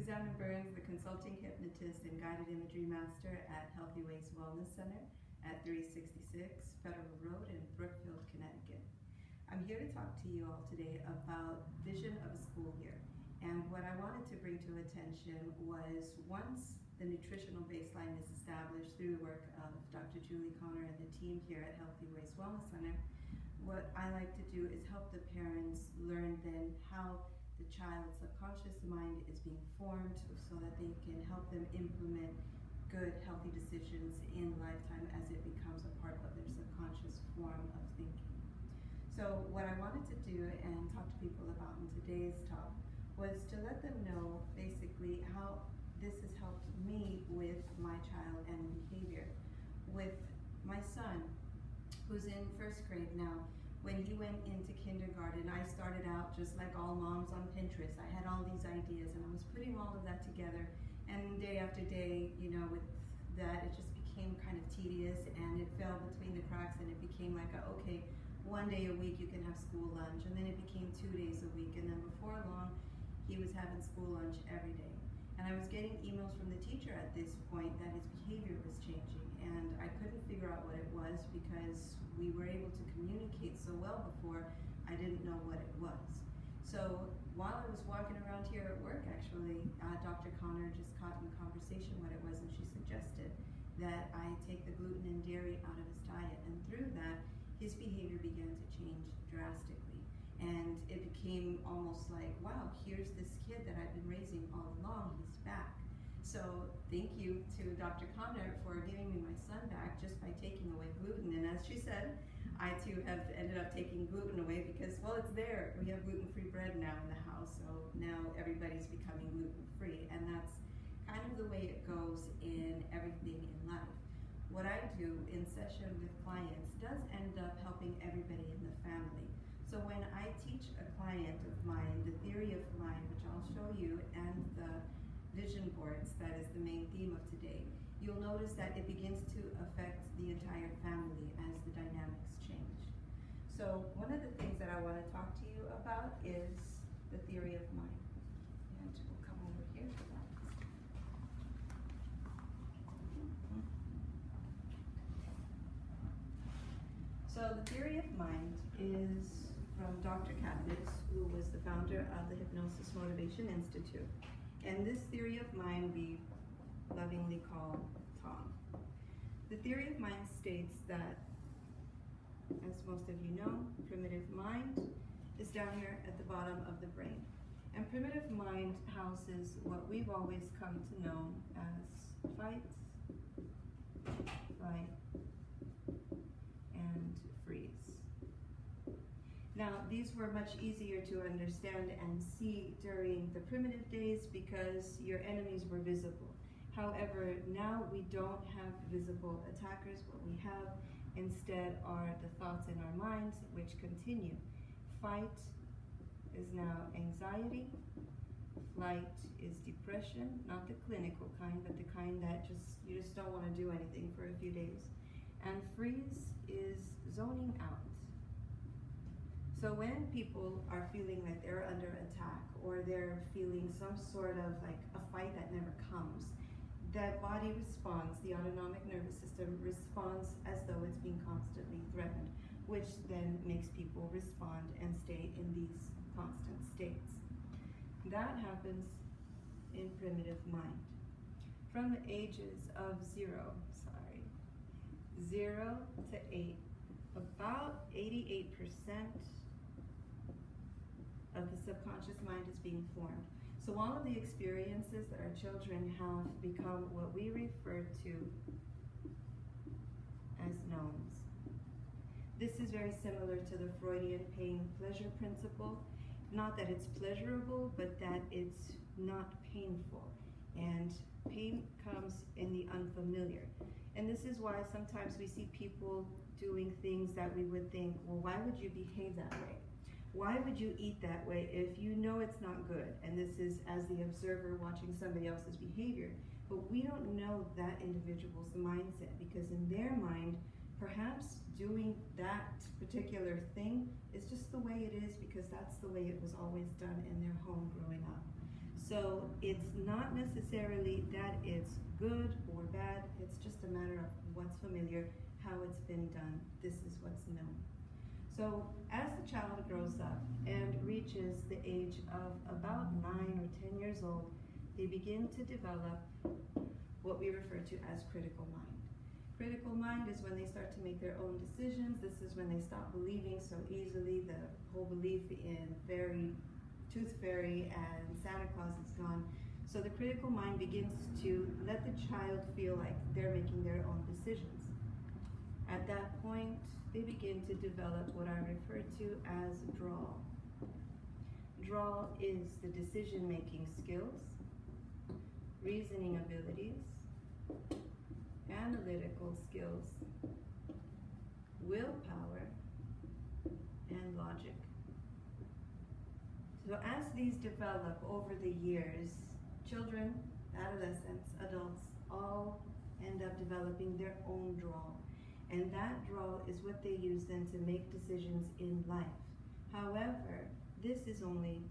Susana Burns, the Consulting Hypnotist and Guided Imagery Master at Healthy Ways Wellness Center at 366 Federal Road in Brookfield, Connecticut. I'm here to talk to you all today about vision of a school year. And what I wanted to bring to attention was, once the nutritional baseline is established through the work of Dr. Julie Connor and the team here at Healthy Ways Wellness Center, what I like to do is help the parents learn then how the child's subconscious mind is being formed so that they can help them implement good, healthy decisions in lifetime as it becomes a part of their subconscious form of thinking. So what I wanted to do and talk to people about in today's talk was to let them know basically how this has helped me with my child and behavior. With my son, who's in first grade now, when he went into kindergarten, I started out just like all moms on Pinterest. I had all these ideas and I was putting all of that together, and day after day, you know, with that, it just became kind of tedious and it fell between the cracks, and it became like, okay, one day a week you can have school lunch, and then it became 2 days a week, and then before long, he was having school lunch every day. And I was getting emails from the teacher at this point that his behavior was changing, and I couldn't figure out what it was because we were able to communicate so well before. I didn't know what it was. So while I was walking around here at work, actually, Dr. Connor just caught in conversation what it was, and she suggested that I take the gluten and dairy out of his diet, and through that, his behavior began to change drastically. And it became almost like, wow, here's this kid that I've been raising all along, he's back. So thank you to Dr. Connor for giving me my son back just by taking away gluten. And as she said, I too have ended up taking gluten away because, well, it's there. We have gluten-free bread now in the house, so now everybody's becoming gluten-free. And that's kind of the way it goes in everything in life. What I do in session with clients does end up helping everybody in the family. So when I teach a client of mine the theory of mind, which I'll show you, and the vision boards, that is the main theme of today, you'll notice that it begins to affect the entire family as the dynamics change. So one of the things that I want to talk to you about is the theory of mind. And we'll come over here for that. So the theory of mind is from Dr. Kapitz, who was the founder of the Hypnosis Motivation Institute. And this theory of mind we lovingly call Tom. The theory of mind states that, as most of you know, primitive mind is down here at the bottom of the brain. And primitive mind houses what we've always come to know as fight, flight, and freeze. Now, these were much easier to understand and see during the primitive days because your enemies were visible. However, now we don't have visible attackers. What we have instead are the thoughts in our minds, which continue. Fight is now anxiety. Flight is depression, not the clinical kind, but the kind that you just don't want to do anything for a few days. And freeze is zoning out. So when people are feeling like they're under attack, or they're feeling some sort of like a fight that never comes, that body responds, the autonomic nervous system responds as though it's being constantly threatened, which then makes people respond and stay in these constant states. That happens in primitive mind. From the ages of 0 to 8, about 88% of the subconscious mind is being formed. So all of the experiences that our children have become what we refer to as knowns. This is very similar to the Freudian pain-pleasure principle. Not that it's pleasurable, but that it's not painful. And pain comes in the unfamiliar. And this is why sometimes we see people doing things that we would think, well, why would you behave that way? Why would you eat that way if you know it's not good? And this is as the observer watching somebody else's behavior. But we don't know that individual's mindset, because in their mind, perhaps doing that particular thing is just the way it is because that's the way it was always done in their home growing up. So it's not necessarily that it's good or bad, it's just a matter of what's familiar, how it's been done. This is what's known. So as the child grows up and reaches the age of about 9 or 10 years old, they begin to develop what we refer to as critical mind. Critical mind is when they start to make their own decisions. This is when they stop believing so easily. The whole belief in tooth fairy and Santa Claus is gone. So the critical mind begins to let the child feel like they're making their own decisions. At that point, they begin to develop what I refer to as draw. Draw is the decision-making skills, reasoning abilities, analytical skills, willpower, and logic. So as these develop over the years, children, adolescents, adults, all end up developing their own draw. And that draw is what they use then to make decisions in life. However, this is only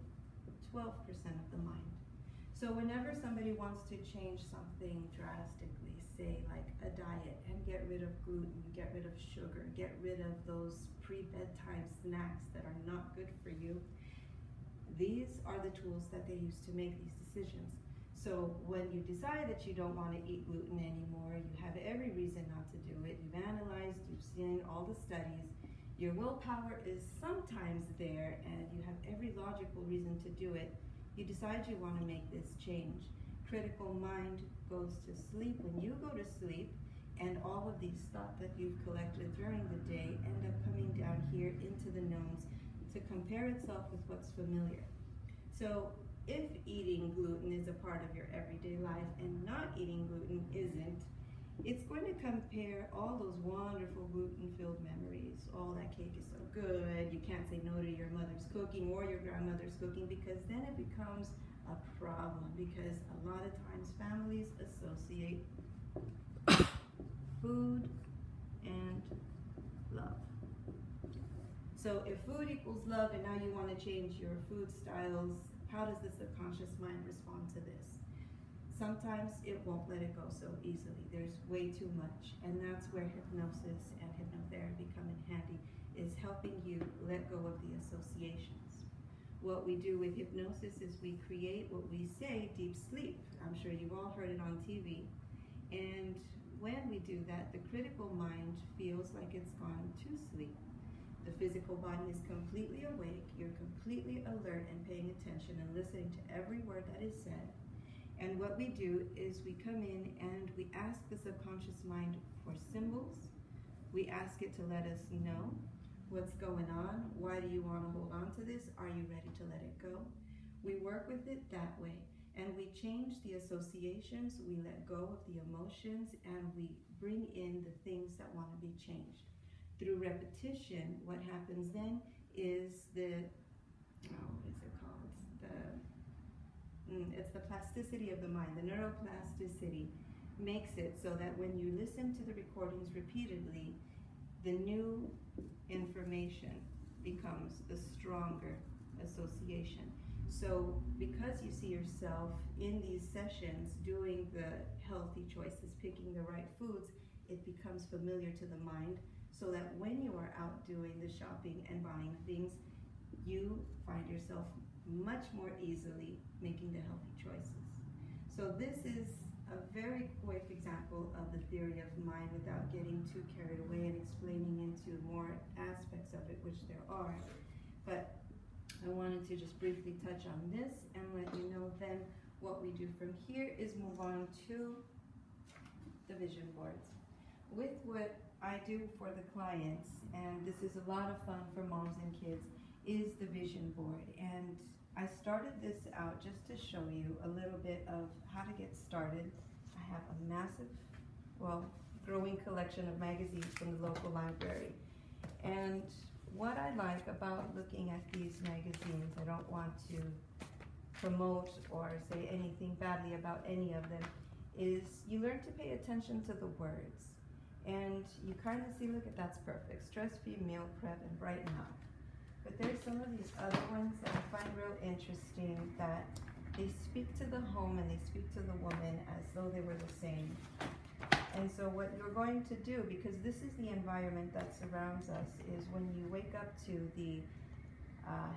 12% of the mind. So whenever somebody wants to change something drastically, say like a diet, and get rid of gluten, get rid of sugar, get rid of those pre-bedtime snacks that are not good for you, these are the tools that they use to make these decisions. So when you decide that you don't want to eat gluten anymore, you have every reason not to do it. You've analyzed, you've seen all the studies. Your willpower is sometimes there, and you have every logical reason to do it. You decide you want to make this change. Critical mind goes to sleep. When you go to sleep, and all of these thoughts that you've collected during the day end up coming down here into the nose to compare itself with what's familiar. So if eating gluten is a part of your everyday life and not eating gluten isn't, it's going to compare all those wonderful gluten-filled memories. Oh, that cake is so good. You can't say no to your mother's cooking or your grandmother's cooking, because then it becomes a problem, because a lot of times families associate food and love. So if food equals love and now you want to change your food styles, how does the subconscious mind respond to this? Sometimes it won't let it go so easily. There's way too much. And that's where hypnosis and hypnotherapy come in handy, is helping you let go of the associations. What we do with hypnosis is we create what we say deep sleep. I'm sure you've all heard it on TV. And when we do that, the critical mind feels like it's gone to sleep. The physical body is completely awake, you're completely alert and paying attention and listening to every word that is said. And what we do is we come in and we ask the subconscious mind for symbols. We ask it to let us know what's going on. Why do you want to hold on to this? Are you ready to let it go? We work with it that way, and we change the associations, we let go of the emotions, and we bring in the things that want to be changed. Through repetition, what happens then is it's the plasticity of the mind. The neuroplasticity makes it so that when you listen to the recordings repeatedly, the new information becomes the stronger association. So because you see yourself in these sessions doing the healthy choices, picking the right foods, it becomes familiar to the mind, so that when you are out doing the shopping and buying things, you find yourself much more easily making the healthy choices. So this is a very quick example of the theory of mind without getting too carried away and explaining into more aspects of it, which there are. But I wanted to just briefly touch on this and let you know then what we do from here is move on to the vision boards. With what I do for the clients, and this is a lot of fun for moms and kids, is the vision board. And I started this out just to show you a little bit of how to get started. I have a massive, growing collection of magazines from the local library. And what I like about looking at these magazines, I don't want to promote or say anything badly about any of them, is you learn to pay attention to the words. And you kind of see, look at, that's perfect. Stress-free meal prep and brighten up. But there's some of these other ones that I find real interesting, that they speak to the home and they speak to the woman as though they were the same. And so what you're going to do, because this is the environment that surrounds us, is when you wake up to the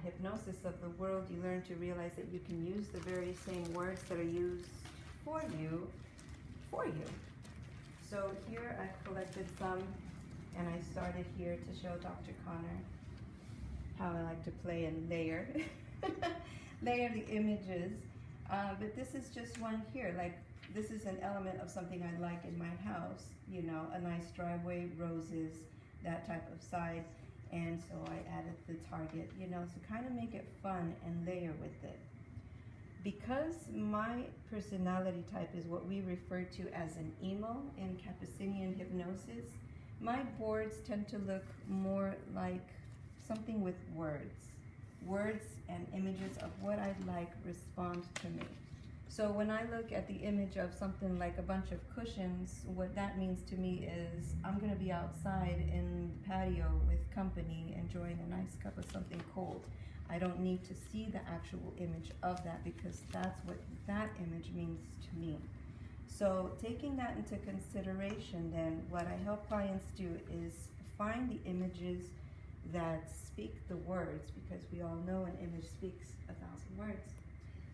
hypnosis of the world, you learn to realize that you can use the very same words that are used for you. So here I've collected some, and I started here to show Dr. Connor how I like to play and layer the images. But this is just one here. Like, this is an element of something I like in my house, you know, a nice driveway, roses, that type of side. And so I added the target, you know, to kind of make it fun and layer with it. Because my personality type is what we refer to as an emo in Capucinian hypnosis, my boards tend to look more like something with words and images of what I'd like respond to me. So when I look at the image of something like a bunch of cushions, what that means to me is I'm gonna be outside in the patio with company, enjoying a nice cup of something cold. I don't need to see the actual image of that, because that's what that image means to me. So taking that into consideration, then what I help clients do is find the images that speak the words, because we all know an image speaks 1,000 words.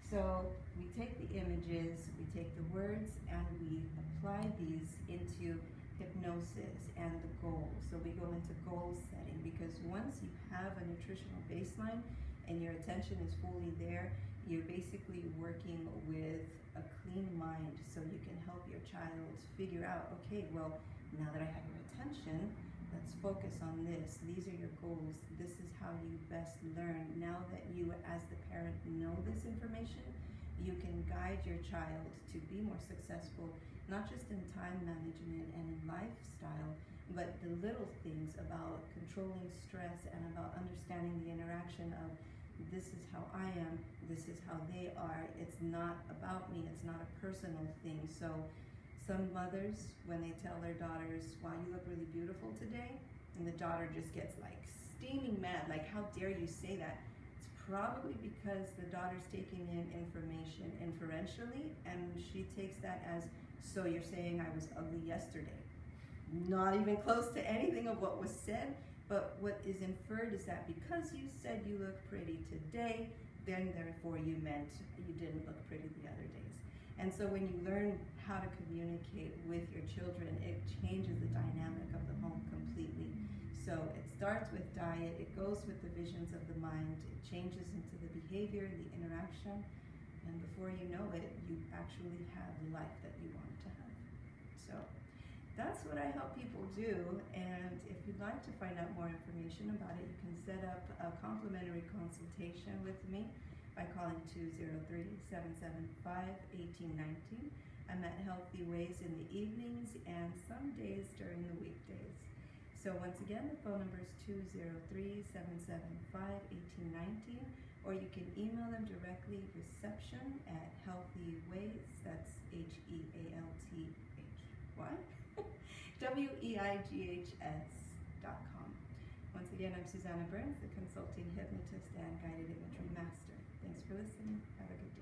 So we take the images, we take the words, and we apply these into hypnosis and the goals. So we go into goal setting, because once you have a nutritional baseline and your attention is fully there, you're basically working with a clean mind, so you can help your child figure out, okay, well, now that I have your attention, let's focus on this. These are your goals. This is how you best learn. Now that you, as the parent, know this information, you can guide your child to be more successful, not just in time management and in lifestyle, but the little things about controlling stress and about understanding the interaction of this is how I am, this is how they are. It's not about me. It's not a personal thing. So some mothers, when they tell their daughters, wow, you look really beautiful today, and the daughter just gets like steaming mad, like, how dare you say that? It's probably because the daughter's taking in information inferentially, and she takes that as, so you're saying I was ugly yesterday. Not even close to anything of what was said, but what is inferred is that because you said you look pretty today, then therefore you meant you didn't look pretty the other days. And so when you learn how to communicate with your children, it changes the dynamic of the home completely. So it starts with diet, it goes with the visions of the mind, it changes into the behavior, the interaction, and before you know it, you actually have the life that you want to have. So that's what I help people do, and if you'd like to find out more information about it, you can set up a complimentary consultation with me by calling 203-775-1819. I'm at Healthy Ways in the evenings and some days during the weekdays. So once again, the phone number is 203-775-1819, or you can email them directly, reception at healthyways, that's HEALTHY, WEIGHS.com. Once again, I'm Susana Burns, the Consulting Hypnotist and Guided Imagery Master. Thanks for listening. Have a good day.